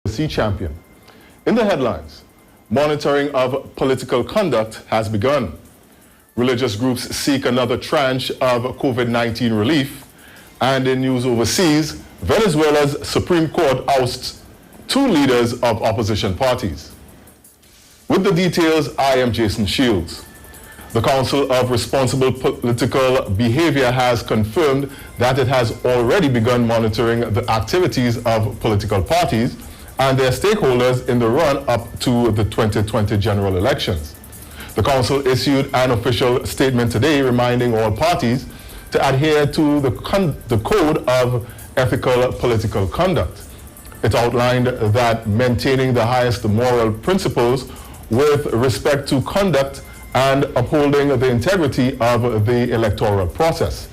sea champion. In the headlines, monitoring of political conduct has begun. Religious groups seek another tranche of COVID-19 relief. And in news overseas, Venezuela's Supreme Court ousts 2 leaders of opposition parties. With the details, I am Jason Shields. The Council of Responsible Political Behavior has confirmed that it has already begun monitoring the activities of political parties and their stakeholders in the run-up to the 2020 general elections. The Council issued an official statement today reminding all parties to adhere to the Code of Ethical Political Conduct. It outlined that maintaining the highest moral principles with respect to conduct and upholding the integrity of the electoral process.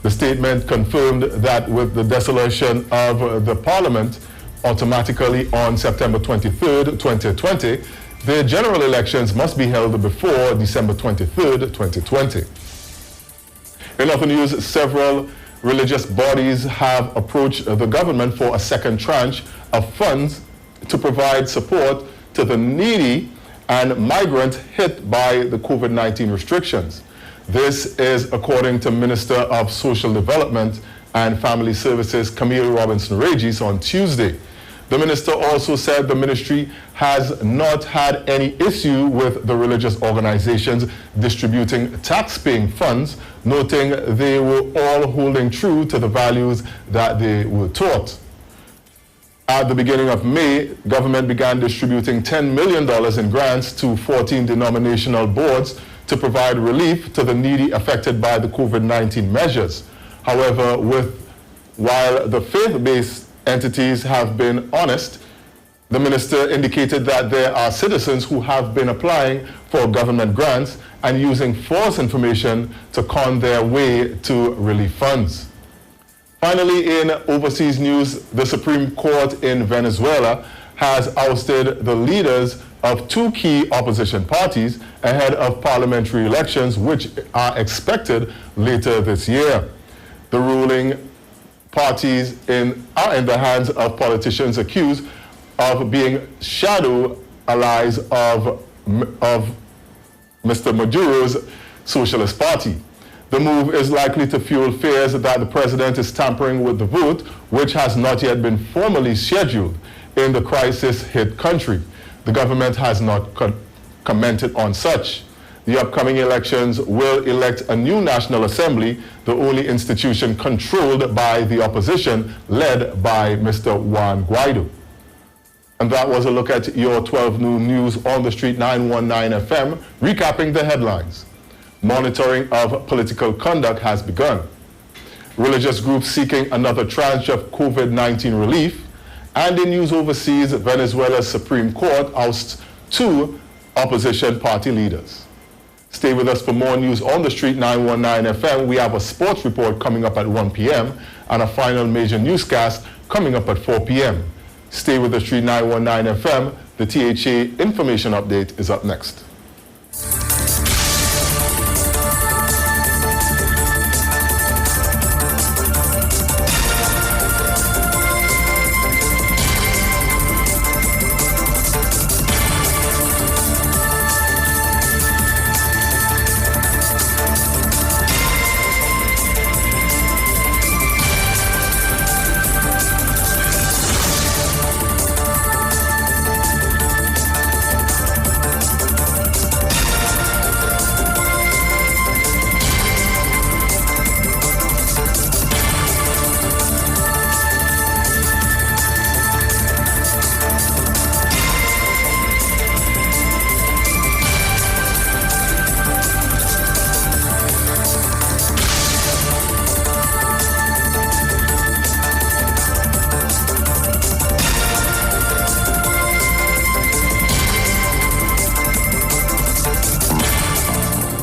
The statement confirmed that with the dissolution of the Parliament automatically on September 23rd, 2020, the general elections must be held before December 23rd, 2020. In other news, several religious bodies have approached the government for a second tranche of funds to provide support to the needy and migrants hit by the COVID-19 restrictions. This is according to Minister of Social Development and Family Services Camille Robinson-Regis on Tuesday. The minister also said the ministry has not had any issue with the religious organizations distributing tax-paying funds, noting they were all holding true to the values that they were taught. At the beginning of May, government began distributing $10 million in grants to 14 denominational boards to provide relief to the needy affected by the COVID-19 measures. However, while the faith-based entities have been honest, the minister indicated that there are citizens who have been applying for government grants and using false information to con their way to relief funds. Finally, in overseas news, the Supreme Court in Venezuela has ousted the leaders of 2 key opposition parties ahead of parliamentary elections, which are expected later this year. The ruling parties are in the hands of politicians accused of being shadow allies of Mr. Maduro's Socialist Party. The move is likely to fuel fears that the president is tampering with the vote, which has not yet been formally scheduled in the crisis-hit country. The government has not commented on such. The upcoming elections will elect a new National Assembly, the only institution controlled by the opposition, led by Mr. Juan Guaido. And that was a look at your 12 noon news on the street 919 FM, recapping the headlines. Monitoring of political conduct has begun. Religious groups seeking another tranche of COVID-19 relief. And in news overseas, Venezuela's Supreme Court ousts 2 opposition party leaders. Stay with us for more news on the street 919 FM. We have a sports report coming up at 1 p.m. and a final major newscast coming up at 4 p.m. Stay with the street 919 FM. The THA information update is up next.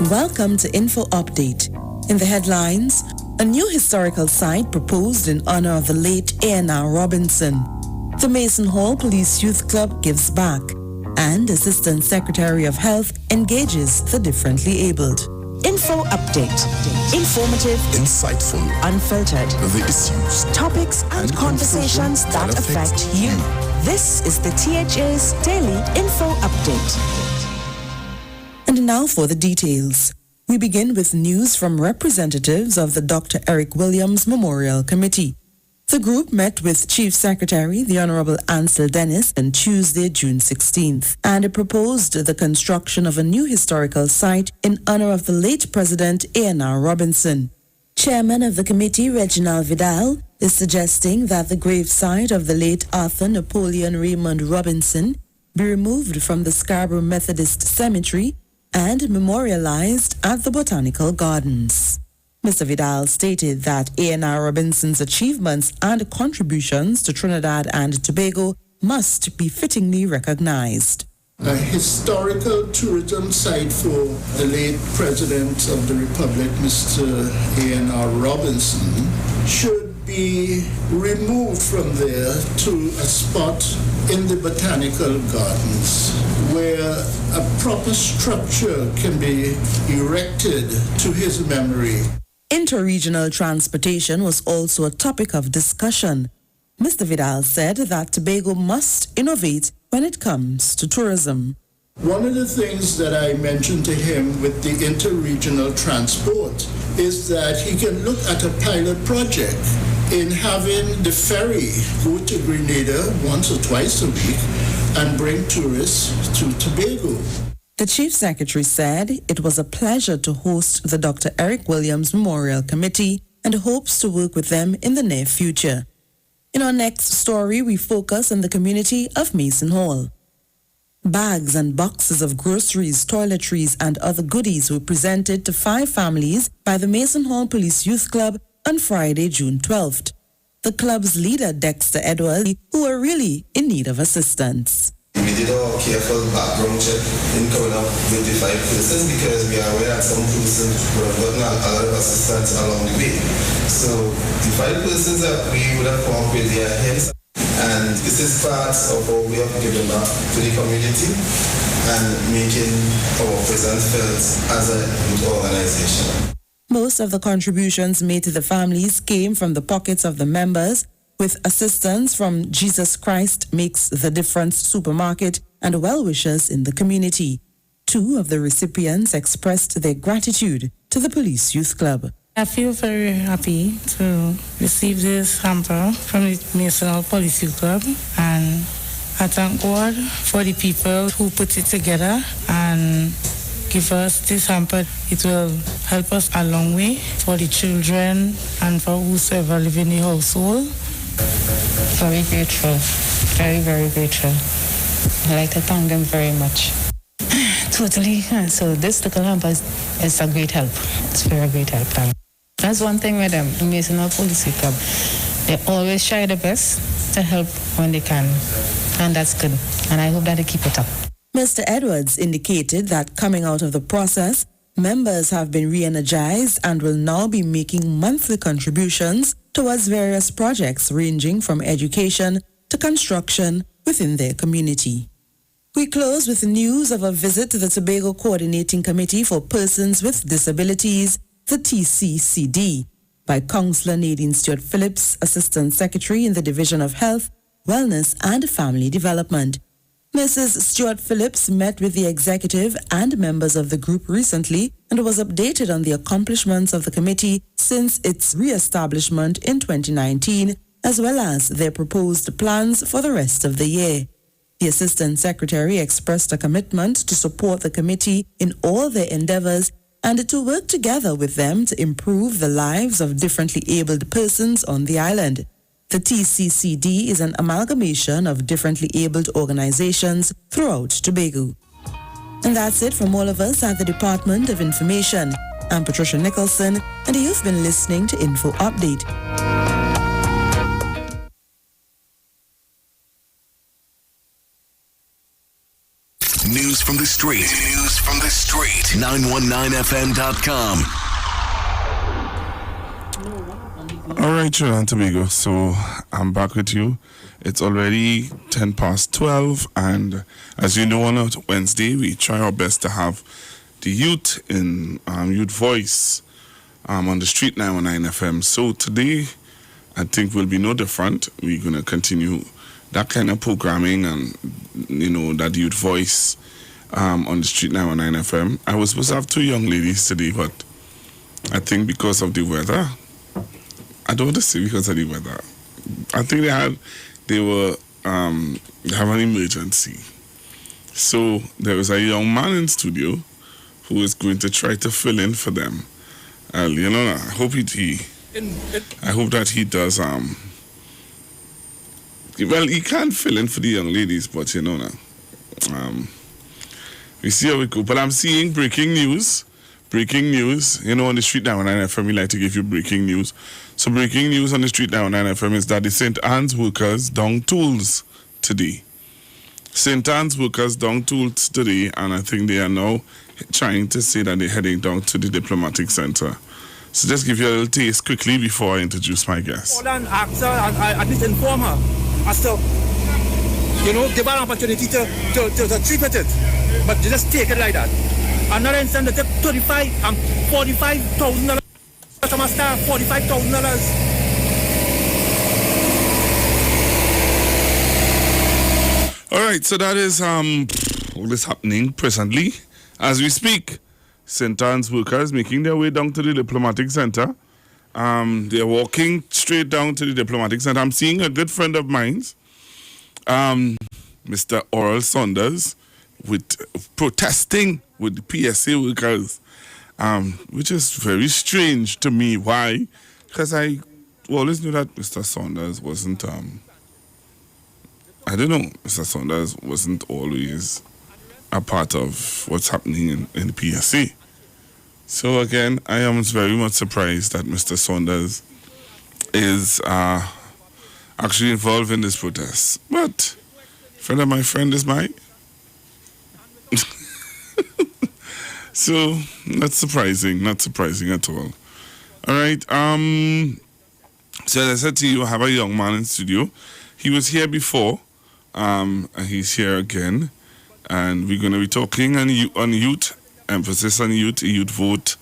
Welcome to Info Update. In the headlines, a new historical site proposed in honor of the late A.N.R. Robinson. The Mason Hall Police Youth Club gives back. And Assistant Secretary of Health engages the differently abled. Info Update. Informative, insightful, unfiltered. The issues, topics and conversations that affect you. This is the THA's Daily Info Update. And now for the details. We begin with news from representatives of the Dr. Eric Williams Memorial Committee. The group met with Chief Secretary, the Honorable Ansel Dennis, on Tuesday, June 16th, and it proposed the construction of a new historical site in honor of the late President A.N.R. Robinson. Chairman of the committee, Reginald Vidal, is suggesting that the gravesite of the late Arthur Napoleon Raymond Robinson be removed from the Scarborough Methodist Cemetery and memorialized at the Botanical Gardens. Mr. Vidal stated that A.N.R. Robinson's achievements and contributions to Trinidad and Tobago must be fittingly recognized. A historical tourism site for the late President of the Republic, Mr. A.N.R. Robinson, should be removed from there to a spot in the Botanical Gardens where a proper structure can be erected to his memory. Interregional transportation was also a topic of discussion. Mr. Vidal said that Tobago must innovate when it comes to tourism. One of the things that I mentioned to him with the interregional transport is that he can look at a pilot project in having the ferry go to Grenada once or twice a week and bring tourists to Tobago. The Chief Secretary said it was a pleasure to host the Dr. Eric Williams Memorial Committee and hopes to work with them in the near future. In our next story, we focus on the community of Mason Hall. Bags and boxes of groceries, toiletries, and other goodies were presented to 5 families by the Mason Hall Police Youth Club on Friday, June 12th. The club's leader, Dexter Edwards, who were really in need of assistance. We did a careful background check in coming up with the 5 persons because we are aware that some persons would have gotten a lot of assistance along the way. So the 5 persons that we would have come up with their heads, and this is part of our way of giving back to the community and making our presence felt as a youth organization. Most of the contributions made to the families came from the pockets of the members, with assistance from Jesus Christ Makes the Difference Supermarket and well-wishers in the community. 2 of the recipients expressed their gratitude to the Police Youth Club. I feel very happy to receive this hamper from the Mason Hall Police Youth Club, and I thank God for the people who put it together and give us this hamper. It will help us a long way for the children and for whosoever live in the household. Very grateful, very, very grateful. I'd like to thank them very much. Totally. So this little hamper is a great help. It's very great help. That's one thing with them, the Mason Hall Police Club. They always try their best to help when they can. And that's good. And I hope that they keep it up. Mr. Edwards indicated that coming out of the process, members have been re-energized and will now be making monthly contributions towards various projects ranging from education to construction within their community. We close with news of a visit to the Tobago Coordinating Committee for Persons with Disabilities, the TCCD, by Councillor Nadine Stewart Phillips, Assistant Secretary in the Division of Health, Wellness and Family Development. Mrs. Stewart Phillips met with the executive and members of the group recently and was updated on the accomplishments of the committee since its re-establishment in 2019, as well as their proposed plans for the rest of the year. The Assistant Secretary expressed a commitment to support the committee in all their endeavors and to work together with them to improve the lives of differently abled persons on the island. The TCCD is an amalgamation of differently abled organizations throughout Tobago. And that's it from all of us at the Department of Information. I'm Patricia Nicholson, and you've been listening to Info Update. News from the street. News from the street. 919fm.com. All right, Trinidad and Tobago. So I'm back with you. It's already 10 past 12, and as you know, on a Wednesday, we try our best to have the youth in Youth Voice on the Street 919 FM. So today, I think will be no different. We're going to continue that kind of programming and, that Youth Voice on the Street 919 FM. I was supposed to have 2 young ladies today, but I think because of the weather, I don't want to say because of the weather. I think they have an emergency. So there was a young man in studio who is going to try to fill in for them. I hope I hope that he does. Well, he can't fill in for the young ladies, but we see how it goes. But I'm seeing breaking news. Breaking news. On the Street 919 FM, we like to give you breaking news. So breaking news on the Street 919 FM is that the St. Anne's workers down tools today. St. Anne's workers down tools today, and I think they are now trying to say that they're heading down to the diplomatic center. So just give you a little taste quickly before I introduce my guest. Hold on, ask her, at least inform her as to, give her an opportunity to treat with it. But just take it like that. Another instance, they take $35,000 and $45,000 customer staff, $45,000. All right, so that is what is happening presently as we speak. St. Anne's workers making their way down to the diplomatic center. They're walking straight down to the diplomatic center. I'm seeing a good friend of mine, Mr. Oral Saunders, protesting with the PSA workers, which is very strange to me. Why? Because I always knew that Mr. Saunders wasn't, Mr. Saunders wasn't always a part of what's happening in the PSA. So again, I am very much surprised that Mr. Saunders is actually involved in this protest. But friend of my friend is mine. So not surprising at all. All right. So as I said to you, I have a young man in studio. He was here before, and he's here again. And we're going to be talking on youth, emphasis on youth vote,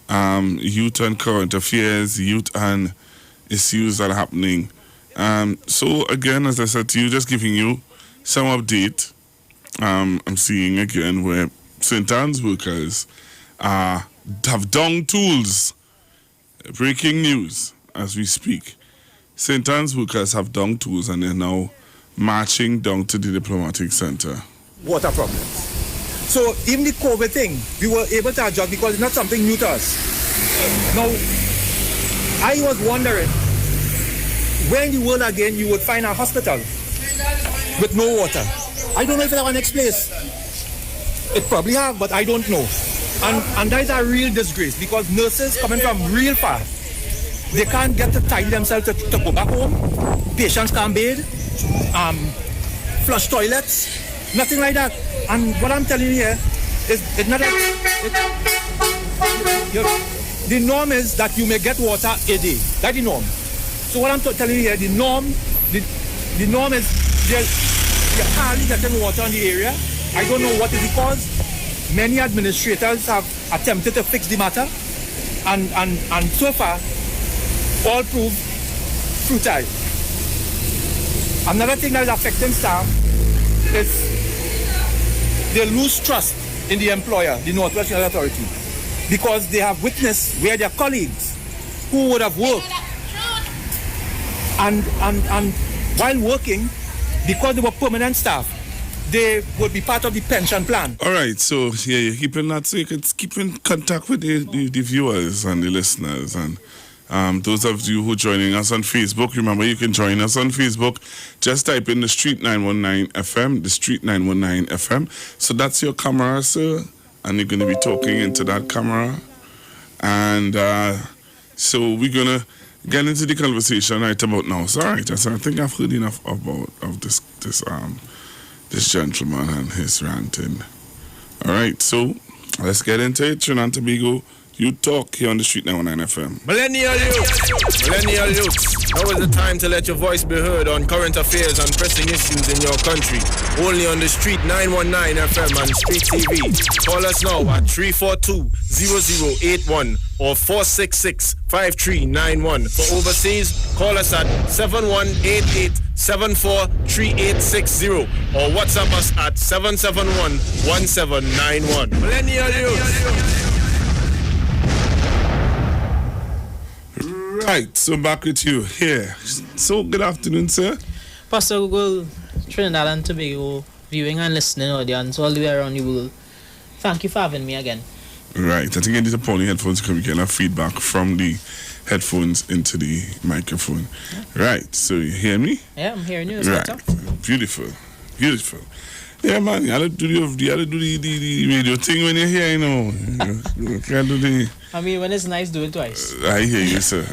youth and current affairs, youth and issues that are happening. So again, as I said to you, just giving you some update. I'm seeing again where St. Anne's workers have dung tools. Breaking news as we speak. St. Anne's workers have dung tools and they're now marching down to the diplomatic center. Water problems. So even the COVID thing, we were able to adjust because it's not something new to us. Now, I was wondering, where in the world again you would find a hospital with no water? I don't know if it have a next place. It probably have, but I don't know. And that is a real disgrace because nurses coming from real far, they can't get to tidy themselves to go back home. Patients can't bathe, flush toilets. Nothing like that. And what I'm telling you here is it's not the norm is that you may get water a day. That's the norm. So what I'm telling you here, the norm is you're hardly getting water in the area. I don't know what is the cause. Many administrators have attempted to fix the matter and so far all prove futile. Another thing that is affecting staff is they lose trust in the employer, the Northwest United Authority, because they have witnessed where their colleagues who would have worked and while working, because they were permanent staff, they would be part of the pension plan. All right, so yeah, you're keeping that so you can keep in contact with the viewers and the listeners. And those of you who are joining us on Facebook, remember you can join us on Facebook. Just type in the Street 919 FM, the Street 919 FM. So that's your camera, sir. And you're going to be talking into that camera. And so we're going to get into the conversation right about now. So, all right, so I think I've heard enough of this gentleman and his ranting. All right, so let's get into it. Trinidad and Tobago You talk here on the street 919 FM. Millennial youth, now is the time to let your voice be heard on current affairs and pressing issues in your country. Only on the street 919 FM and Street TV. Call us now at 342-0081 or 466-5391. For overseas, call us at 7188-743860 or WhatsApp us at 771-1791. Millennial youth. Right, so back with you here. So good afternoon, sir. Pastor Google, Trinidad and Tobago, viewing and listening audience all the way around the world. Thank you for having me again. Right, I think I need to pull the headphones because we can have feedback from the headphones into the microphone. Yeah. Right, so you hear me? Yeah, I'm hearing you. Right, beautiful. Yeah, man, you gotta do the radio thing when you're here, you know. You can't do the... I mean, when it's nice, do it twice. I hear you, sir.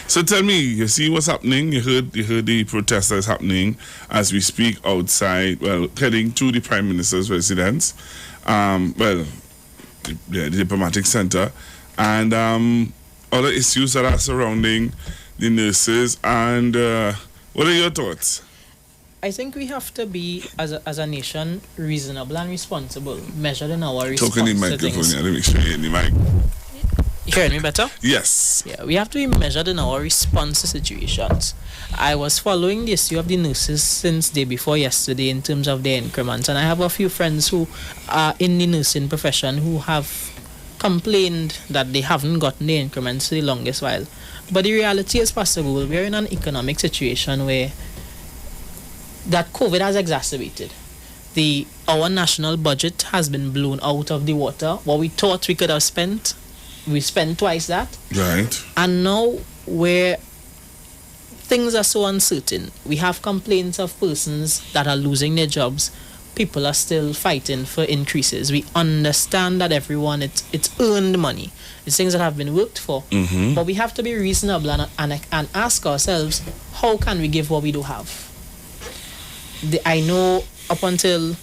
So tell me, you see what's happening? You heard the protest that's happening as we speak outside, well, heading to the Prime Minister's residence, the diplomatic center, and other issues that are surrounding the nurses. And what are your thoughts? I think we have to be, as a nation, reasonable and responsible, measured in our response to things. Talk in the microphone, let me make sure you're in the mic. You hearing me better? Yes. Yeah, we have to be measured in our response to situations. I was following the issue of the nurses since day before yesterday in terms of their increments, and I have a few friends who are in the nursing profession who have complained that they haven't gotten the increments for the longest while. But the reality is, Pastor Google, we're in an economic situation where that COVID has exacerbated. Our national budget has been blown out of the water. What we thought we could have spent, we spent twice that. Right. And now where things are so uncertain, we have complaints of persons that are losing their jobs. People are still fighting for increases. We understand that everyone, it's earned money. It's things that have been worked for. Mm-hmm. But we have to be reasonable and ask ourselves, how can we give what we do have? I know up until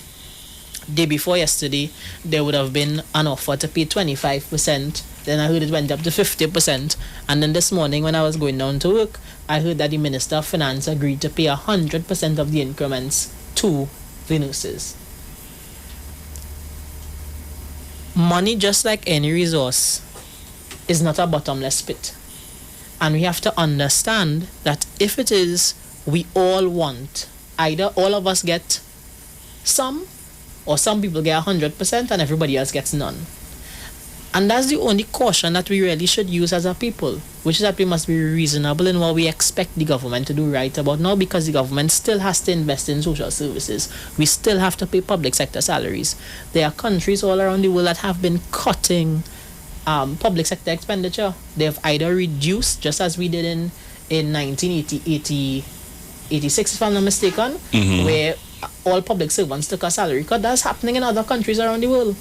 day before yesterday, there would have been an offer to pay 25%. Then I heard it went up to 50%. And then this morning when I was going down to work, I heard that the Minister of Finance agreed to pay 100% of the increments to the nurses. Money, just like any resource, is not a bottomless pit. And we have to understand that if it is, we all want, either all of us get some, or some people get 100% and everybody else gets none. And that's the only caution that we really should use as a people, which is that we must be reasonable in what we expect the government to do right about now, because the government still has to invest in social services. We still have to pay public sector salaries. There are countries all around the world that have been cutting public sector expenditure. They have either reduced, just as we did in 1986, if I'm not mistaken, where all public servants took a salary cut. That's happening in other countries around the world.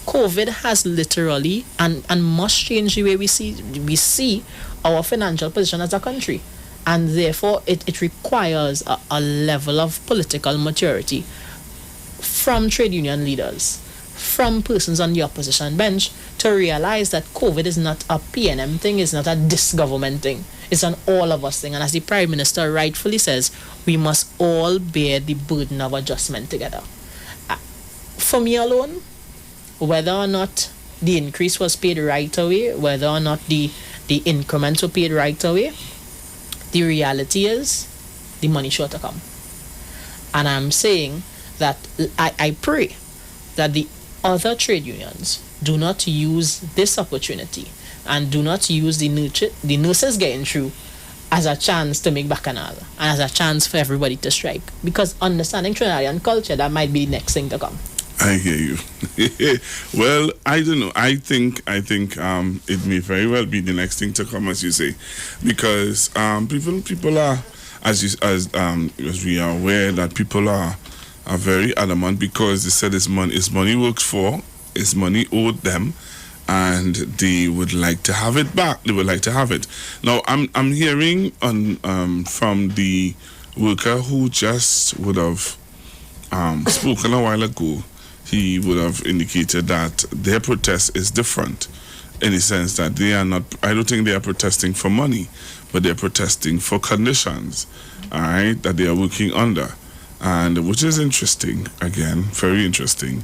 COVID has literally and must change the way we see our financial position as a country. And therefore, it requires a level of political maturity from trade union leaders, from persons on the opposition bench, to realize that COVID is not a PNM thing, it's not a disgovernment thing. It's an all of us thing. And as the Prime Minister rightfully says, we must all bear the burden of adjustment together. For me alone, whether or not the increase was paid right away, whether or not the increments were paid right away, the reality is the money sure to come. And I'm saying that I pray that the other trade unions do not use this opportunity and do not use the nurses getting through as a chance to make bacchanal and as a chance for everybody to strike. Because understanding Trinidadian culture, that might be the next thing to come. I hear you. Well, I don't know. I think it may very well be the next thing to come, as you say, because people are, as we are aware, that people are very adamant, because they said it's money works for, it's money owed them, and they would like to have it back. They would like to have it. Now, I'm hearing from the worker who just would have spoken a while ago. He would have indicated that their protest is different. in the sense that they are not, I don't think they are protesting for money, but they're protesting for conditions, all right, that they are working under, and which is interesting, again, very interesting.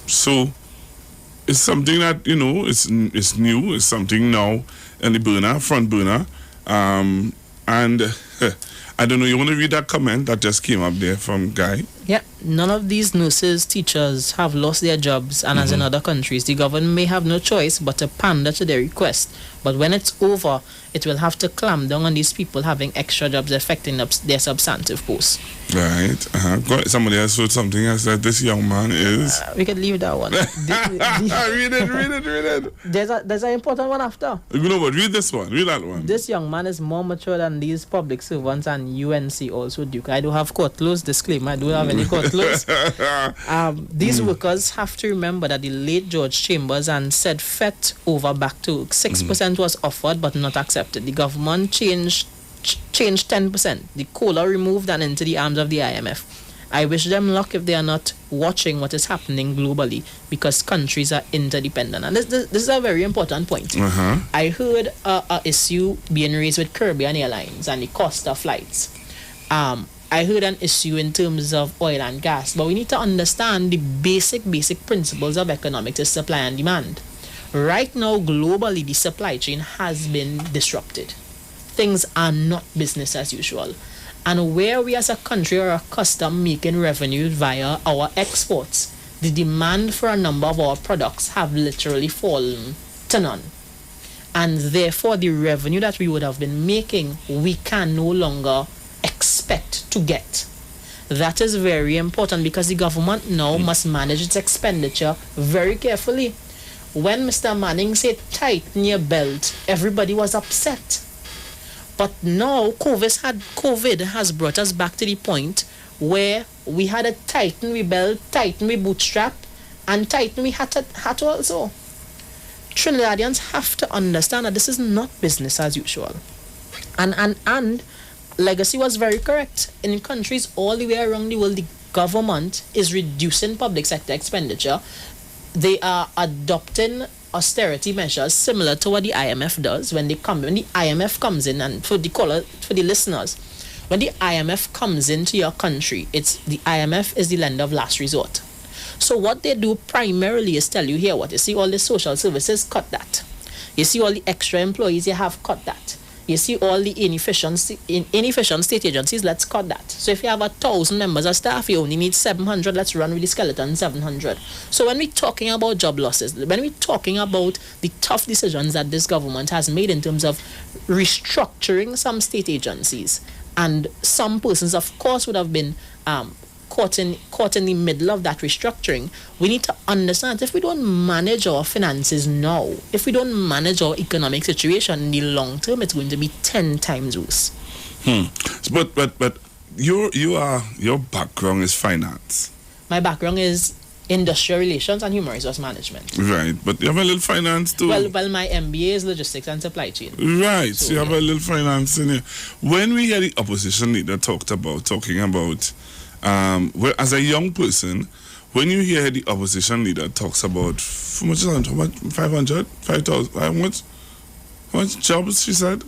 So it's something that, you know, it's new, it's something now in the front burner, and I don't know, you want to read that comment that just came up there from Guy? Yeah, none of these nurses, teachers have lost their jobs, and as in other countries, the government may have no choice but to pander to their request. But when it's over, it will have to clamp down on these people having extra jobs affecting their substantive posts. Right. Somebody else wrote something else that this young man is. We could leave that one. Read it. There's an important one after. You know what? Read this one. Read that one. This young man is more mature than these public servants and UNC also, Duke. I do have court close disclaimer. I don't have any court close. These workers have to remember that the late George Chambers and said FET over back to 6% was offered but not accepted. The government changed 10%. The COLA removed and into the arms of the IMF. I wish them luck if they are not watching what is happening globally, because countries are interdependent. And this is a very important point. I heard an issue being raised with Caribbean Airlines and the cost of flights. I heard an issue in terms of oil and gas, but we need to understand the basic principles of economics is supply and demand. Right now, globally, the supply chain has been disrupted. Things are not business as usual. And where we as a country are accustomed making revenue via our exports, the demand for a number of our products have literally fallen to none. And therefore, the revenue that we would have been making, we can no longer expect to get. That is very important, because the government now must manage its expenditure very carefully. When Mr. Manning said tighten your belt, everybody was upset. But now COVID has brought us back to the point where we had to tighten we belt, tighten we bootstrap, and tighten we hat also. Trinidadians have to understand that this is not business as usual. And Legacy was very correct. In countries all the way around the world, the government is reducing public sector expenditure. They are adopting austerity measures similar to what the IMF does when the IMF comes in. And for the listeners, when the IMF comes into your country, the IMF is the lender of last resort. So what they do primarily is tell you, here what you see, all the social services, cut that. You see all the extra employees, you have, cut that. You see all the inefficient state agencies, let's cut that. So if you have 1,000 members of staff, you only need 700, let's run with the skeleton 700. So when we're talking about job losses, when we're talking about the tough decisions that this government has made in terms of restructuring some state agencies, and some persons, of course, would have been caught in the middle of that restructuring, we need to understand that if we don't manage our finances now, if we don't manage our economic situation in the long term, it's going to be 10 times worse. But your background is finance. My background is industrial relations and human resource management. Right, but you have a little finance too. Well, my MBA is logistics and supply chain. Right, so you have a little finance in here. When we hear the opposition leader talking about as a young person, when you hear the opposition leader talks about how much 500, 5,000, how much jobs she said?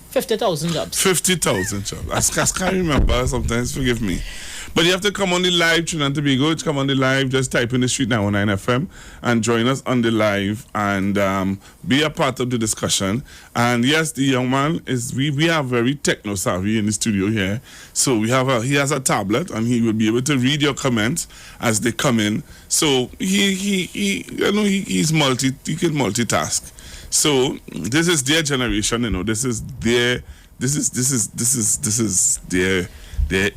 50,000 jobs. 50,000 jobs. I can't remember sometimes, forgive me. But you have to come on the live, Trinidad and Tobago, to come on the live, just type in the Street 919 FM and join us on the live and be a part of the discussion. And yes, the young man we are very techno savvy in the studio here. So he has a tablet and he will be able to read your comments as they come in. So he can multitask. So this is their generation, this is their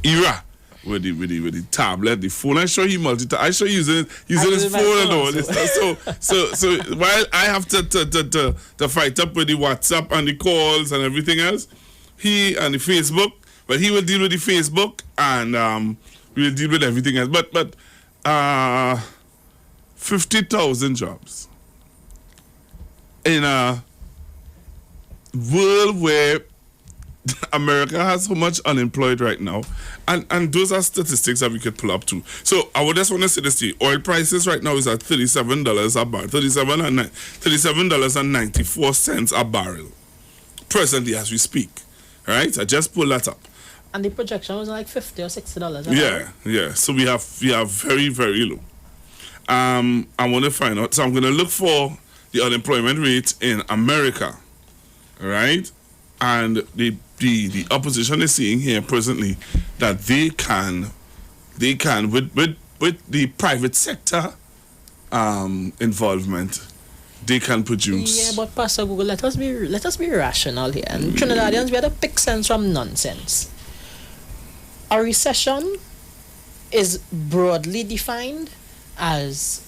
era. With the tablet, the phone. I show you multitask. I show you using his phone and all this stuff. So while I have to fight up with the WhatsApp and the calls and everything else, he and the Facebook, but he will deal with the Facebook and we will deal with everything else. But 50,000 jobs in a world where America has so much unemployed right now, and those are statistics that we could pull up too. So I would just want to say this to you: oil prices right now is at $37 a barrel, $37.94 a barrel, presently as we speak. Right? I just pulled that up. And the projection was like $50 or $60. Yeah. So we have very, very low. I want to find out. So I'm going to look for the unemployment rate in America, right? And the opposition is saying here presently that they can with the private sector involvement, they can produce. Yeah, but Pastor Google, let us be rational here. And Trinidadians, we have to pick sense from nonsense. A recession is broadly defined as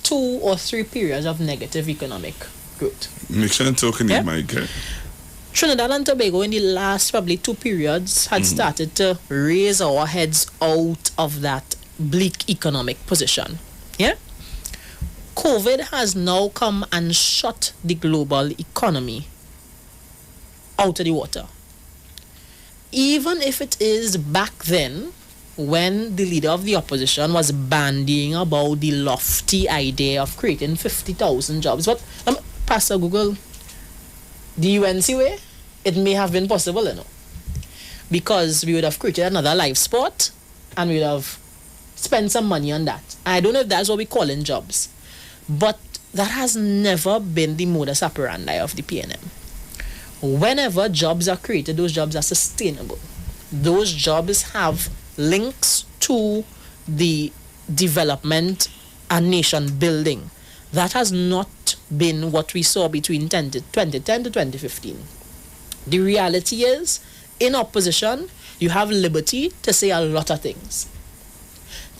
2 or 3 periods of negative economic growth. Make sure I'm talking in my ear. Trinidad and Tobago in the last probably 2 periods had started to raise our heads out of that bleak economic position. Yeah? COVID has now come and shut the global economy out of the water. Even if it is back then when the leader of the opposition was bandying about the lofty idea of creating 50,000 jobs. But Pastor Google, the UNC way, it may have been possible, because we would have created another live sport and we would have spent some money on that. I don't know if that's what we call in jobs, but that has never been the modus operandi of the PNM. Whenever jobs are created, those jobs are sustainable. Those jobs have links to the development and nation building. That has not been what we saw between 2010 to 2015. The reality is, in opposition, you have liberty to say a lot of things.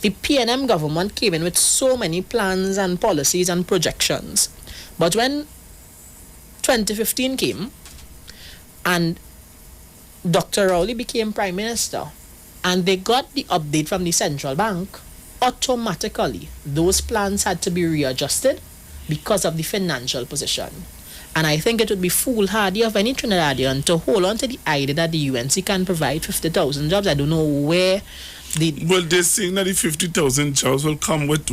The PNM government came in with so many plans and policies and projections. But when 2015 came and Dr. Rowley became Prime Minister and they got the update from the central bank, automatically those plans had to be readjusted because of the financial position. And I think it would be foolhardy of any Trinidadian to hold on to the idea that the UNC can provide 50,000 jobs. I don't know where the... Well, they're saying that the 50,000 jobs will come with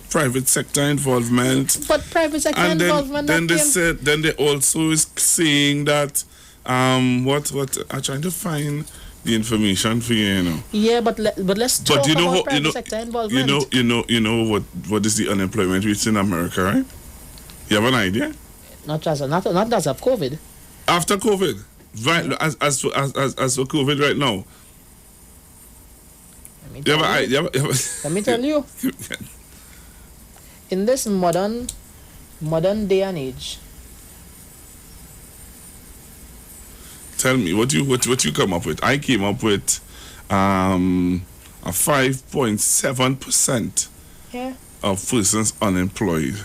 private sector involvement. But private sector and involvement... Then they also is saying that... what I'm trying to find the information for you, Yeah, but let's talk about private sector involvement. You know what is the unemployment rate in America, right? You have an idea? Not as of COVID. After COVID, right? As for COVID right now. Let me tell you. In this modern day and age. Tell me what you come up with. I came up with a 5.7% of persons unemployed.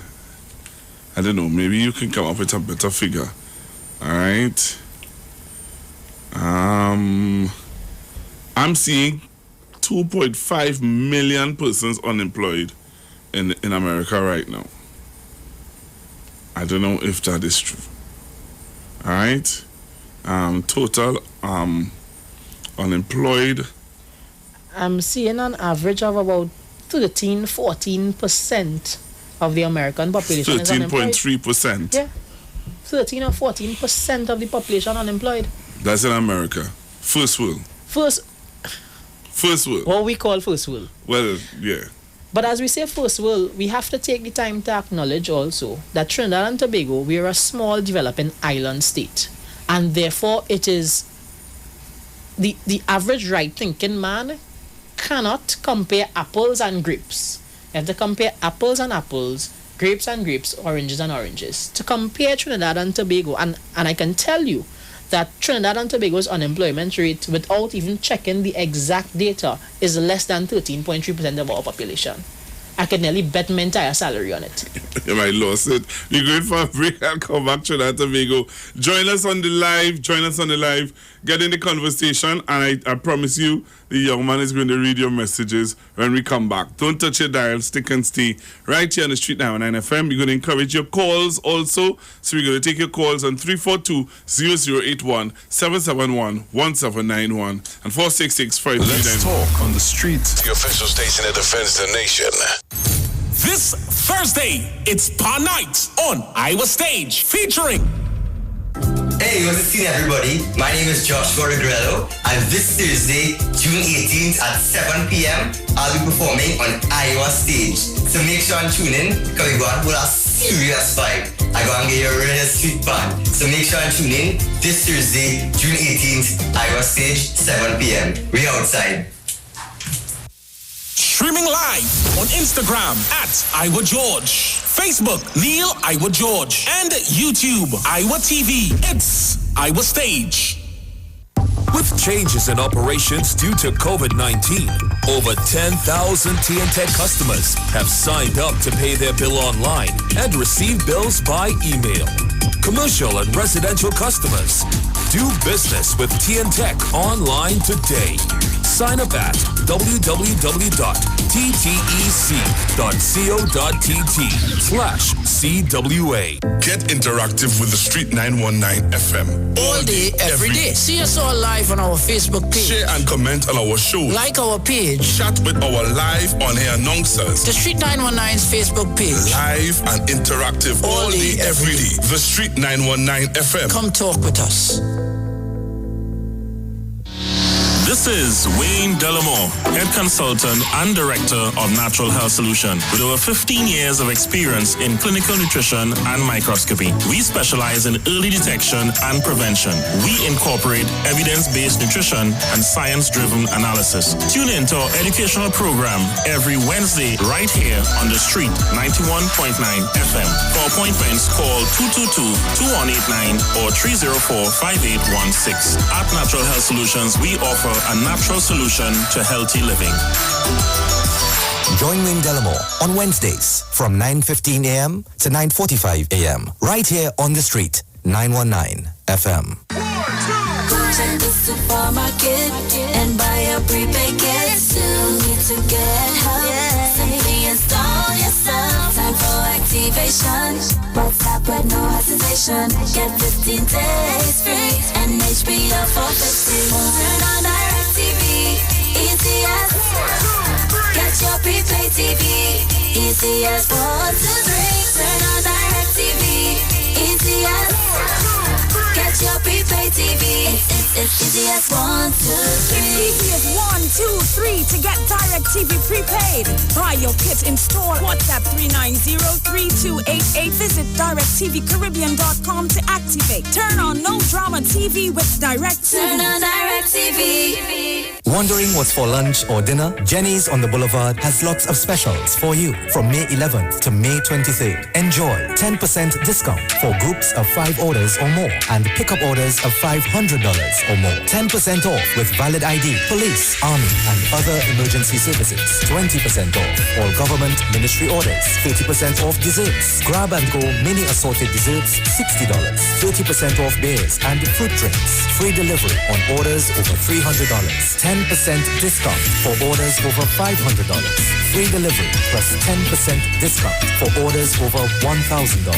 I don't know. Maybe you can come up with a better figure. All right. I'm seeing 2.5 million persons unemployed in America right now. I don't know if that is true. All right. Total unemployed. I'm seeing an average of about 13-14% of the American population is unemployed. 13.3%. Yeah. 13 or 14% of the population unemployed. That's in America. First world. First world. What we call first world. Well, yeah. But as we say first world, we have to take the time to acknowledge also that Trinidad and Tobago, we are a small developing island state. And therefore, it is the average right-thinking man cannot compare apples and grapes. You have to compare apples and apples, grapes and grapes, oranges and oranges. To compare Trinidad and Tobago, and I can tell you that Trinidad and Tobago's unemployment rate, without even checking the exact data, is less than 13.3% of our population. I could nearly bet my entire salary on it. You might lose it. We're going for a break and come back to that, Tobago. Join us on the live. Get in the conversation, and I promise you, the young man is going to read your messages when we come back. Don't touch your dial. Stick and stay right here on the Street 919 FM. We're going to encourage your calls also. So we're going to take your calls on 342-0081, 771-1791, and 466-539. Let's talk on the street. The official station that defends the nation. This Thursday, it's Bar Night on IWER Stage, featuring... Hey, what's the scene, everybody? My name is Joshua Regrello, and this Thursday, June 18th at 7 p.m., I'll be performing on IWER Stage. So make sure and tune in, because we're going to put a serious vibe. I'm going to get you a real sweet band. So make sure and tune in this Thursday, June 18th, IWER Stage, 7 p.m. We outside. Streaming live on Instagram at IWER George, Facebook Neil IWER George, and YouTube IWER TV. It's IWER Stage. With changes in operations due to COVID-19, over 10,000 TNTech customers have signed up to pay their bill online and receive bills by email. Commercial and residential customers, do business with TNTech online today. Sign up at www.ttec.co.tt/CWA. Get interactive with the Street 919 FM. All day, every day. See us all live on our Facebook page. Share and comment on our show. Like our page. Chat with our live on-air announcers. The Street 919's Facebook page. Live and interactive all day, every day. The Street 919 FM. Come talk with us. This is Wayne Delamore, Head Consultant and Director of Natural Health Solution, with over 15 years of experience in clinical nutrition and microscopy. We specialize in early detection and prevention. We incorporate evidence-based nutrition and science-driven analysis. Tune in to our educational program every Wednesday right here on the Street 91.9 FM. For appointments, call 222-2189 or 304-5816. At Natural Health Solutions, we offer a natural solution to healthy living. Join Wayne Delamore on Wednesdays from 9:15 a.m. to 9:45 a.m. right here on the Street 919 FM. Check the supermarket and buy a prepaid kit. Soon need to get help. Simply install yourself. Time for activation. WhatsApp with no hesitation. Get 15 days free and HBO for 50. Turn on Direct TV. Easy as. Get your prepaid TV. Easy as 1, 2, 3. Turn on Direct TV. Easy as. Get your prepaid TV. It's easy as 1, 2, 3. It's easy as 1, 2, 3 to get Direct TV prepaid. Buy your kit in store. WhatsApp 390-3288. Visit directtvcaribbean.com to activate. Turn on no drama TV with Direct TV. Turn on Direct TV. Wondering what's for lunch or dinner? Jenny's on the Boulevard has lots of specials for you from May 11th to May 23rd. Enjoy 10% discount for groups of 5 orders or more and pickup orders of $500 or more. 10% off with valid ID, police, army, and other emergency services. 20% off all government ministry orders. 30% off desserts. Grab and go mini assorted desserts, $60. 30% off beers and fruit drinks. Free delivery on orders over $300. 10% discount for orders over $500. Free delivery plus 10% discount for orders over $1,000.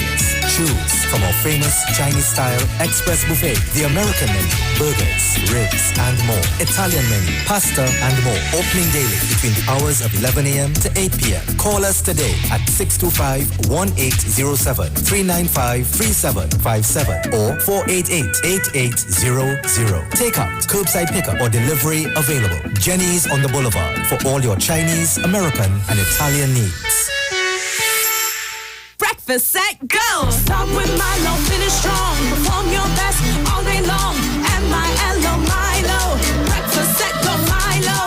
Choose from our famous Chinese-style express buffet, the American menu, burgers, ribs, and more. Italian menu, pasta, and more. Opening daily between the hours of 11 a.m. to 8 p.m. Call us today at 625-1807, 395-3757, or 488-8800. Takeout, curbside pickup, or delivery available. Jenny's on the Boulevard for all your Chinese, American, and Italian needs. Breakfast, set, go! Start with Milo, finish strong. Perform your best all day long. M-I-L-O, Milo. Breakfast, set, go, Milo.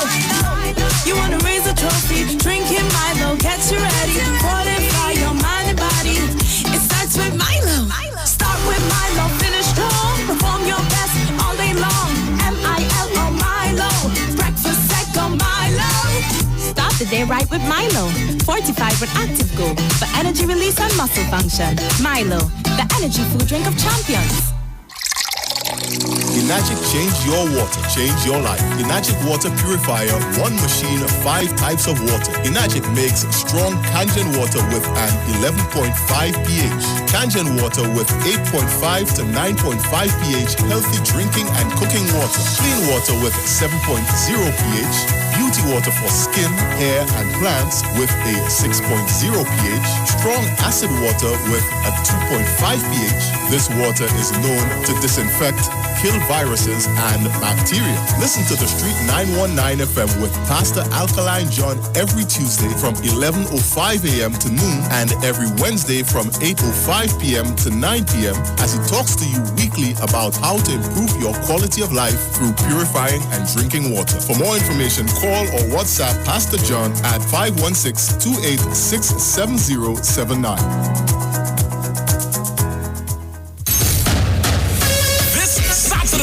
You want to raise a trophy, drinking Milo, get you ready. Fortify your mind and body. It starts with Milo. Start with Milo, finish strong. Perform your best all day long. M-I-L-O, Milo. Breakfast, set, go, Milo. Start the day right. right with Milo. Fortified with Active Go for energy release and muscle function. Milo, the energy food drink of champions. Enagic change your water, change your life. Enagic water purifier, one machine, 5 types of water. Enagic makes strong Kangen water with an 11.5 pH. Kangen water with 8.5 to 9.5 pH, healthy drinking and cooking water. Clean water with 7.0 pH. Beauty water for skin, hair, and plants with a 6.0 pH. Strong acid water with a 2.5 pH. This water is known to disinfect, kill viruses and bacteria. Listen to the Street 919 FM with Pastor Alkaline John every Tuesday from 11:05 a.m. to noon and every Wednesday from 8:05 p.m. to 9 p.m. as he talks to you weekly about how to improve your quality of life through purifying and drinking water. For more information, call or WhatsApp Pastor John at 516-286-7079.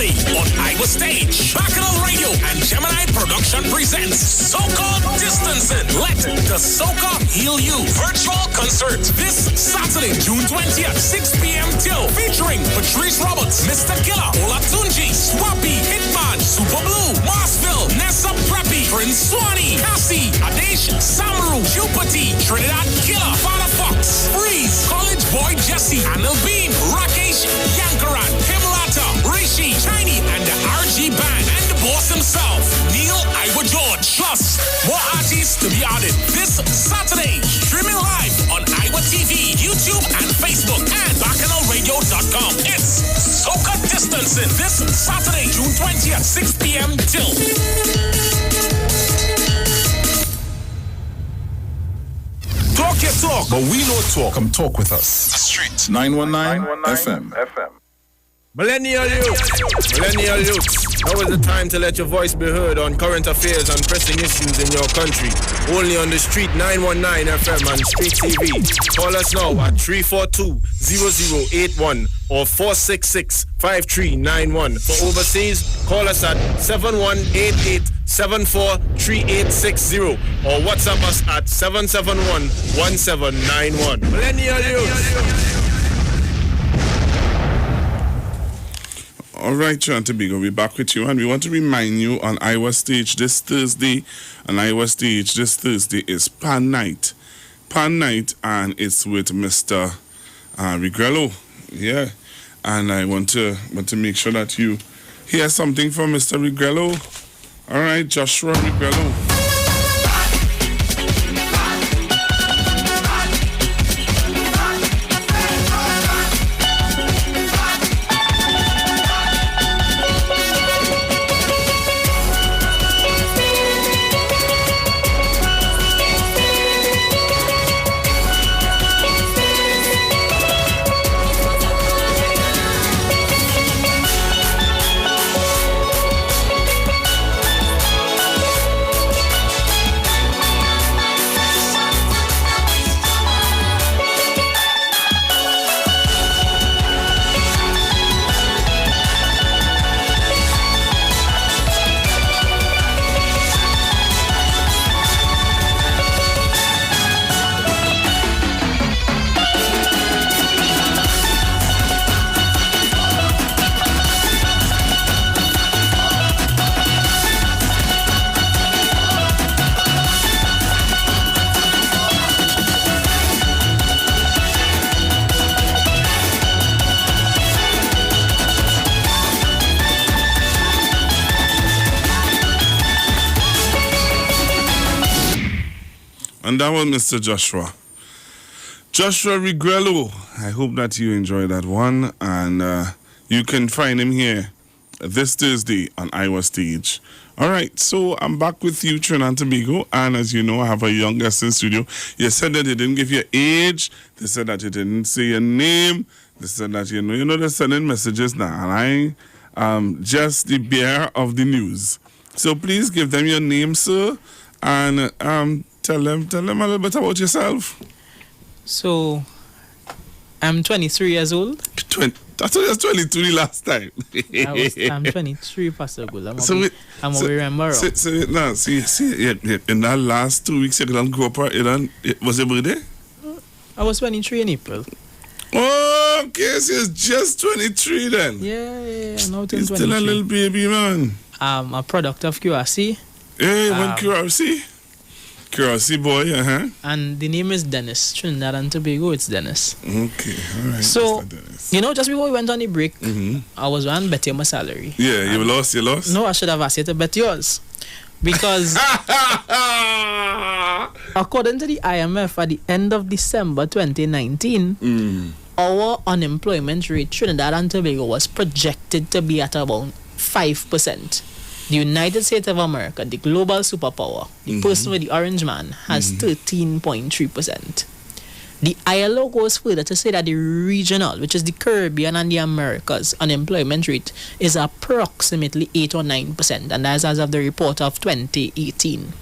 On IWER Stage, Bacchanal Radio and Gemini Production presents Soca Distancing. Let the Soca heal you. Virtual concert this Saturday, June 20th, 6 p.m. till. Featuring Patrice Roberts, Mr. Killer, Olatunji, Swappy, Hitman, Super Blue, Marsville, Nessa Preppy, Prince Swanee, Cassie, Adesh, Samaru, Jupiter, Trinidad Killer, Father Fox, Freeze, College Boy Jesse, Anil Bean, Rakesh, Yankaran, Himlata, Rishi, Chinese, and the RG Band, and the boss himself, Neil IWER George. Plus, more artists to be added this Saturday. Streaming live on IWER TV, YouTube, and Facebook, and BacchanalRadio.com. It's Soca Distancing this Saturday, June 20th, 6 p.m. till. Talk your talk, but we know talk. Come talk with us. The Street 919 FM. Millennial youth, now is the time to let your voice be heard on current affairs and pressing issues in your country. Only on the Street 919 FM and Street TV. Call us now at 342-0081 or 466-5391. For overseas, call us at 7188-743860 or WhatsApp us at 771-1791. Millennial youth. All right, John Tobago, we're back with you, and we want to remind you on IWER Stage this Thursday. On IWER Stage this Thursday is Pan Night. Pan Night, and it's with Mr. Regrello. Yeah, and I want to make sure that you hear something from Mr. Regrello. All right, Joshua Regrello. And that was Mr. Joshua Regrello. I hope that you enjoy that one. And you can find him here this Thursday on IWER Stage. All right, so I'm back with you, Trinidad and Tobago. And as you know, I have a young guest in studio. You said that they didn't give your age. They said that you didn't say your name. They said that, they're sending messages now. And I am just the bearer of the news. So please give them your name, sir. And tell them a little bit about yourself. So, I'm 23 years old. thought you was 22 the last time. I'm 23, Pastor Gul. I'm remember. In that last 2 weeks, you didn't grow up. Was your birthday? I was 23 in April. Oh, okay, so you're just 23 then. Yeah, now you're still a little baby, man. A product of QRC. Hey, one QRC? QRC boy, And the name is Dennis. Trinidad and Tobago, it's Dennis. Okay, all right. So, just before we went on the break, I was on bet you my salary. Yeah, you lost? No, I should have asked you to bet yours. Because according to the IMF, at the end of December 2019, our unemployment rate, Trinidad and Tobago, was projected to be at about 5%. The United States of America, the global superpower, the person with the orange man, has 13.3%. The ILO goes further to say that the regional, which is the Caribbean and the Americas, unemployment rate is approximately 8 or 9%, and that's as of the report of 2018.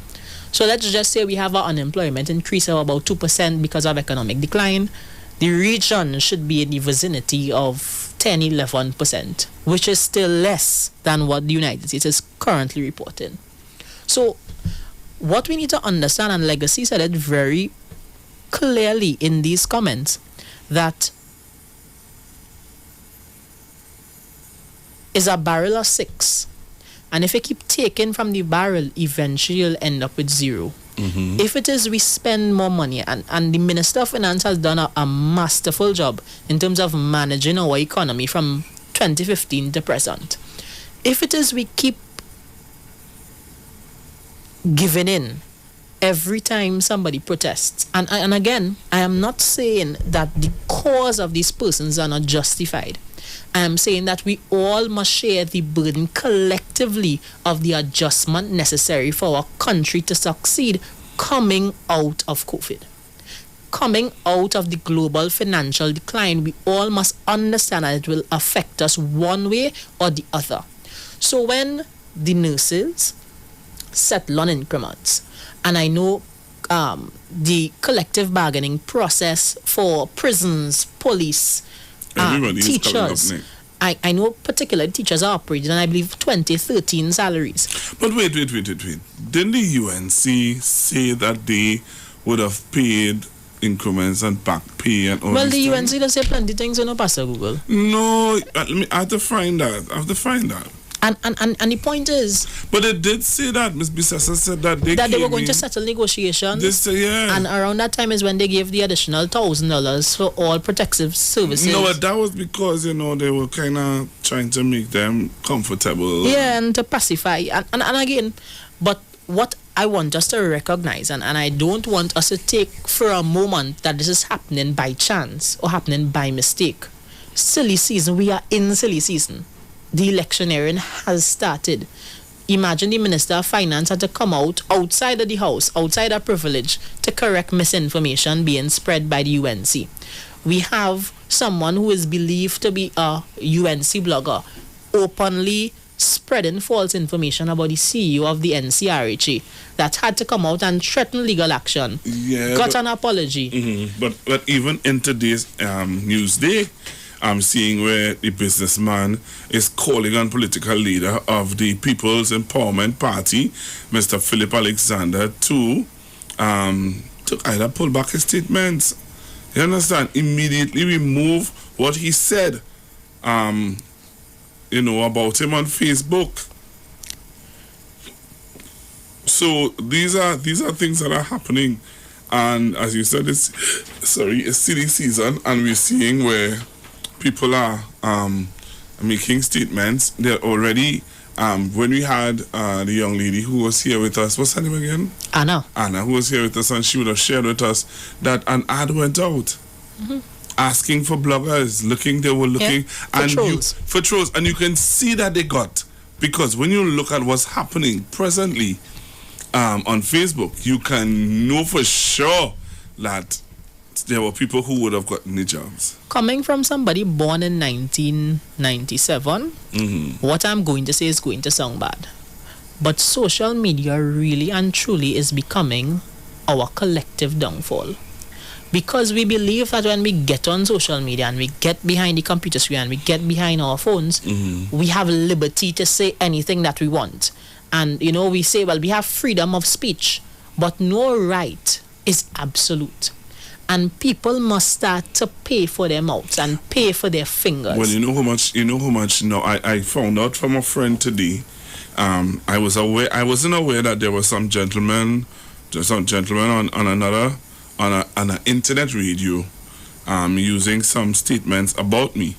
So let's just say we have our unemployment increase of about 2% because of economic decline. The region should be in the vicinity of 10-11%, which is still less than what the United States is currently reporting. So what we need to understand, and Legacy said it very clearly in these comments, that is a barrel of 6. And if you keep taking from the barrel, eventually you'll end up with 0. If it is we spend more money, and the Minister of Finance has done a masterful job in terms of managing our economy from 2015 to present. If it is we keep giving in every time somebody protests, and again, I am not saying that the cause of these persons are not justified. I am saying that we all must share the burden collectively of the adjustment necessary for our country to succeed coming out of COVID. Coming out of the global financial decline, we all must understand that it will affect us one way or the other. So when the nurses settle on increments, and I know the collective bargaining process for prisons, police, teachers, I know particular teachers are operating, and I believe 2013 salaries. But wait. Didn't the UNC say that they would have paid increments and back pay and all the UNC does say plenty things on Pastor Google. No, I have to find that. And the point is, but they did say that Ms. Bissessa said that they were going to settle negotiations. Yeah. And around that time is when they gave the additional $1,000 for all protective services. No, but that was because they were kind of trying to make them comfortable. Yeah, and to pacify. And again, but what I want us to recognize, and I don't want us to take for a moment that this is happening by chance or happening by mistake. Silly season. We are in silly season. The electioneering has started. Imagine the Minister of Finance had to come out outside of the house, outside of privilege, to correct misinformation being spread by the UNC. We have someone who is believed to be a UNC blogger openly spreading false information about the CEO of the NCRHA that had to come out and threaten legal action. Got an apology. But even in today's Newsday, I'm seeing where the businessman is calling on political leader of the People's Empowerment Party, Mr. Philip Alexander, to either pull back his statements. You understand? Immediately remove what he said, about him on Facebook. So these are things that are happening, and as you said, it's silly season, and we're seeing where people are making statements. They're already, when we had the young lady who was here with us, what's her name again? Anna, who was here with us, and she would have shared with us that an ad went out asking for bloggers, they were looking for trolls, and you can see that they got, because when you look at what's happening presently on Facebook, you can know for sure that there were people who would have gotten the jobs. Coming from somebody born in 1997, what I'm going to say is going to sound bad. But social media really and truly is becoming our collective downfall. Because we believe that when we get on social media and we get behind the computer screen and we get behind our phones, we have liberty to say anything that we want. And, you know, we say, well, we have freedom of speech, but no right is absolute. And people must start to pay for their mouths and pay for their fingers. Well, you know how much, no, I found out from a friend today. I wasn't aware that there was some gentleman on an internet radio using some statements about me.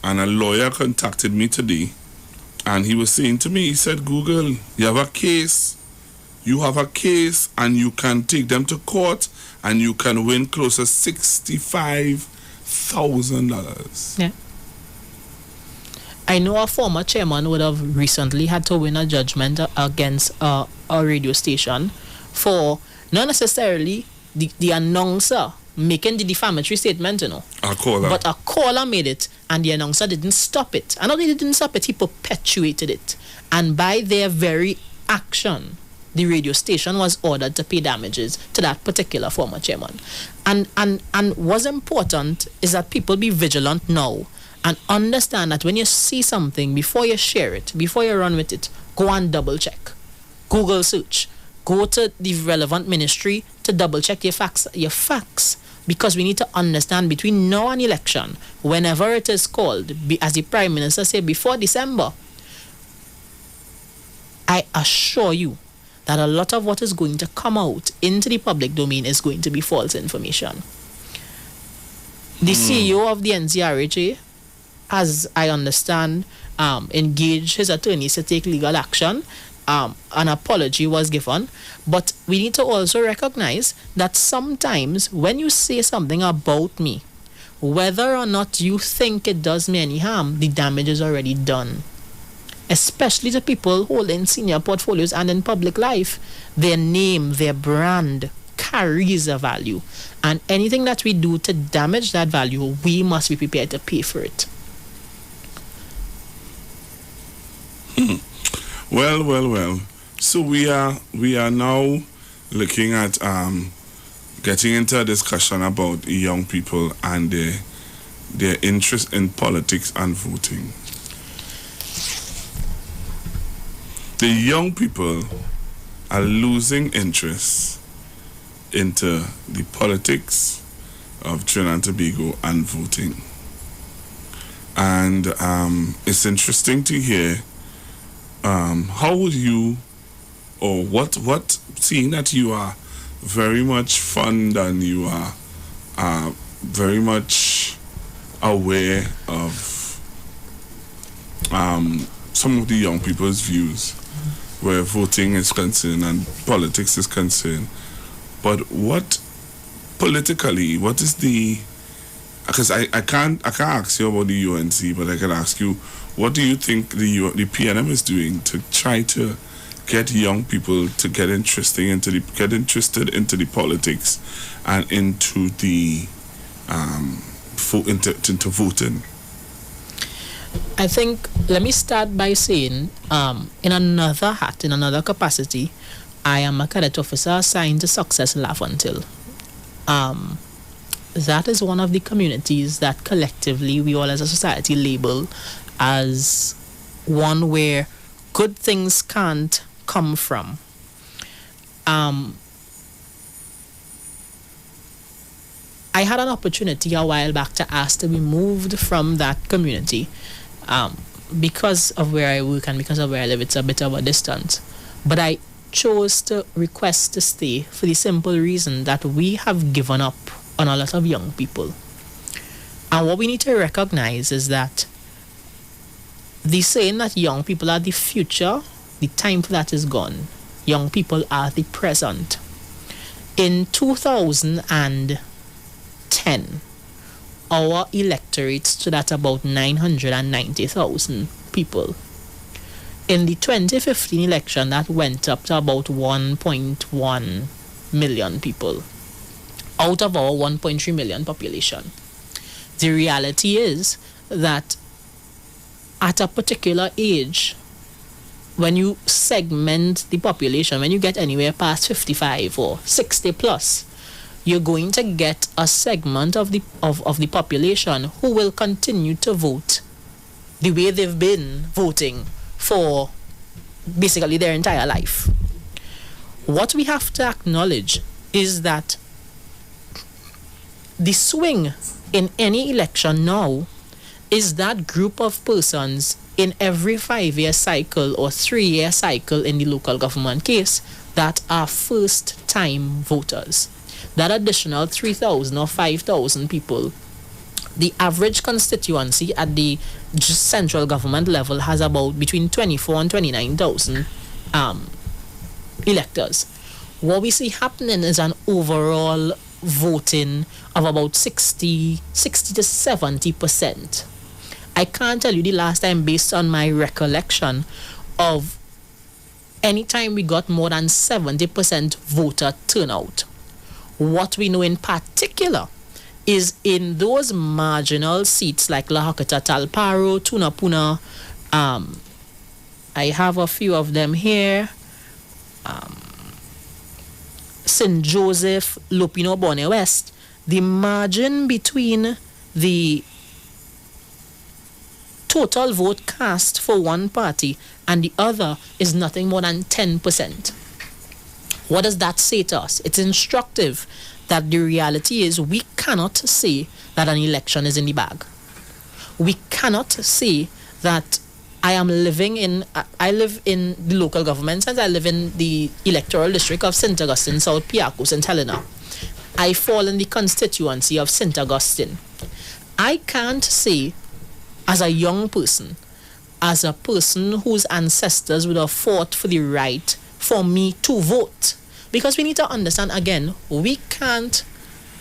And a lawyer contacted me today, and he was saying to me, he said, Google, you have a case, and you can take them to court, and you can win close to $65,000. Yeah. I know a former chairman would have recently had to win a judgment against a radio station for not necessarily the announcer making the defamatory statement, you know. A caller. But a caller made it, and the announcer didn't stop it. And not only didn't stop it, he perpetuated it. And by their very action, the radio station was ordered to pay damages to that particular former chairman. And what's important is that people be vigilant now and understand that when you see something, before you share it, before you run with it, go and double check. Google search. Go to the relevant ministry to double check your facts. Because we need to understand between now and election, whenever it is called, as the Prime Minister said, before December, I assure you that a lot of what is going to come out into the public domain is going to be false information. The CEO of the NCRHA, as I understand, engaged his attorneys to take legal action. An apology was given, but we need to also recognize that sometimes when you say something about me, whether or not you think it does me any harm, the damage is already done. Especially to people holding senior portfolios and in public life, their name, their brand carries a value, and anything that we do to damage that value, we must be prepared to pay for it. Well. So we are now looking at getting into a discussion about young people and their interest in politics and voting. The young people are losing interest into the politics of Trinidad and Tobago and voting. And it's interesting to hear how would you, or what, seeing that you are very much fond and you are very much aware of some of the young people's views where voting is concerned and politics is concerned, but what politically, what is the, because I can't ask you about the UNC, but I can ask you, what do you think the PNM is doing to try to get young people to get interested into the politics and into the into voting? I think, let me start by saying, in another hat, in another capacity, I am a cadet officer assigned to Success Laventille. That is one of the communities that collectively we all as a society label as one where good things can't come from. I had an opportunity a while back to ask to be moved from that community because of where I work and because of where I live. It's a bit of a distance. But I chose to request to stay for the simple reason that we have given up on a lot of young people. And what we need to recognize is that the saying that young people are the future, the time for that is gone. Young people are the present. In 2010, our electorate stood at about 990,000 people. In the 2015 election, that went up to about 1.1 million people out of our 1.3 million population. The reality is that at a particular age, when you segment the population, when you get anywhere past 55 or 60 plus, you're going to get a segment of the population who will continue to vote the way they've been voting for basically their entire life. What we have to acknowledge is that the swing in any election now is that group of persons in every 5-year cycle or 3-year cycle in the local government case that are first-time voters. That additional 3,000 or 5,000 people, the average constituency at the central government level has about between 24 and 29,000 electors. What we see happening is an overall voting of about 60 to 70%. I can't tell you the last time, based on my recollection, of any time we got more than 70% voter turnout. What we know in particular is in those marginal seats like Lahakata, Talparo, Tunapuna, I have a few of them here, St. Joseph, Lupino, Bonne West, the margin between the total vote cast for one party and the other is nothing more than 10%. What does that say to us? It's instructive that the reality is we cannot say that an election is in the bag. We cannot say that I live in the local government, and I live in the electoral district of St. Augustine, South Piaco, St. Helena. I fall in the constituency of St. Augustine. I can't say, as a young person, as a person whose ancestors would have fought for the right for me to vote. Because we need to understand, again, we can't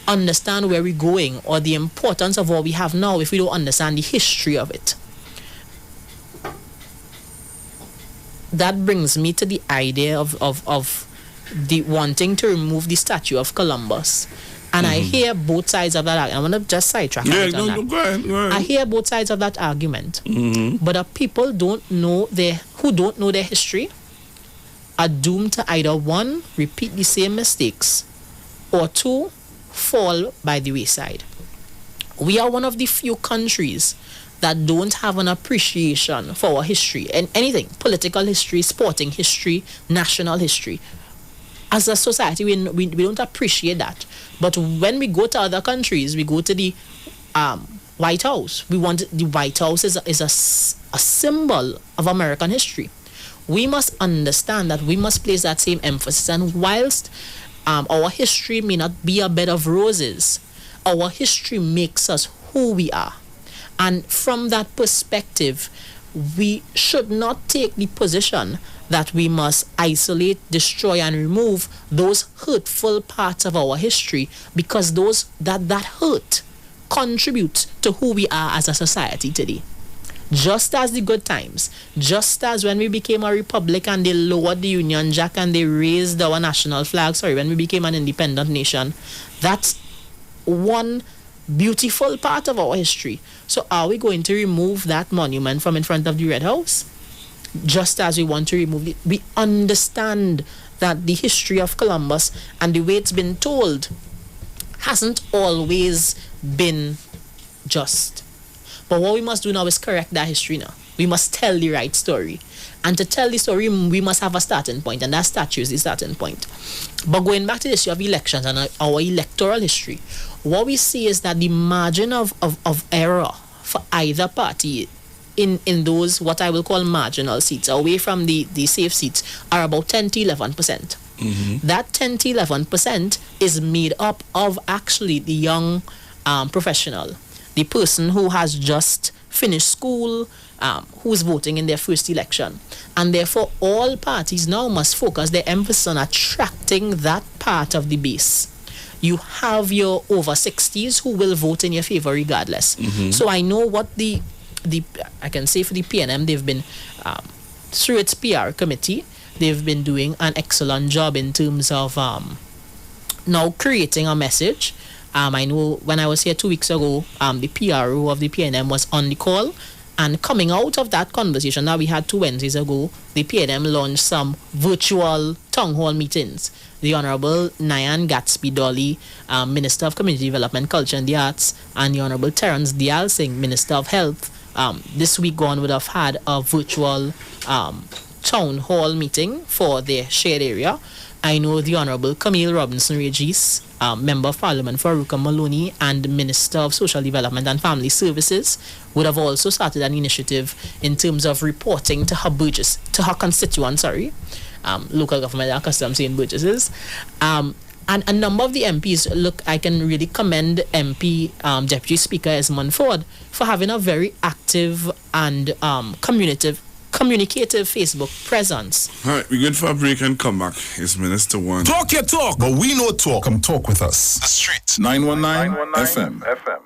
understand where we're going or the importance of what we have now if we don't understand the history of it. That brings me to the idea of the wanting to remove the statue of Columbus. And I hear both sides of that argument. I want to just sidetrack. Go ahead. I hear both sides of that argument. But people who don't know their history are doomed to either one, repeat the same mistakes, or two, fall by the wayside. We are one of the few countries that don't have an appreciation for our history and anything, political history, sporting history, national history. As a society, we don't appreciate that. But when we go to other countries, we go to the White House. The White House is a symbol of American history. We must understand that we must place that same emphasis. And whilst our history may not be a bed of roses, our history makes us who we are. And from that perspective, we should not take the position that we must isolate, destroy, and remove those hurtful parts of our history, because that hurt contributes to who we are as a society today. Just as the good times, just as when we became a republic and they lowered the Union Jack and they raised our national flag, when we became an independent nation, that's one beautiful part of our history. So are we going to remove that monument from in front of the Red House? Just as we want to remove it, we understand that the history of Columbus and the way it's been told hasn't always been just. But what we must do now is correct that history now. We must tell the right story. And to tell the story, we must have a starting point, and that statue is the starting point. But going back to the issue of elections and our electoral history, what we see is that the margin of error for either party in those what I will call marginal seats, away from the safe seats, are about 10 to 11%. That 10 to 11% is made up of actually the young professional, the person who has just finished school, who is voting in their first election. And therefore, all parties now must focus their emphasis on attracting that part of the base. You have your over 60s who will vote in your favor regardless. So I know what I can say for the PNM, they've been, through its PR committee, they've been doing an excellent job in terms of now creating a message. I know when I was here 2 weeks ago, the PRO of the PNM was on the call, And coming out of that conversation that we had 2 Wednesdays ago, the PNM launched some virtual town hall meetings. The Honorable Nyan Gatsby Dolly, Minister of Community Development, Culture and the Arts, and the Honorable Terence Dial Singh, Minister of Health, this week gone would have had a virtual town hall meeting for their shared area. I know the Honorable Camille Robinson Regis, Member of Parliament for Aruka Maloney and Minister of Social Development and Family Services, would have also started an initiative in terms of reporting to her constituents, local government, I custom saying burgesses. And a number of the MPs, look, I can really commend MP Deputy Speaker Esmond Ford for having a very active and communicative Facebook presence. All right, we're going for a break and come back. It's Minister One. Talk your talk, but we know talk. Come talk with us. The Street. 919 FM.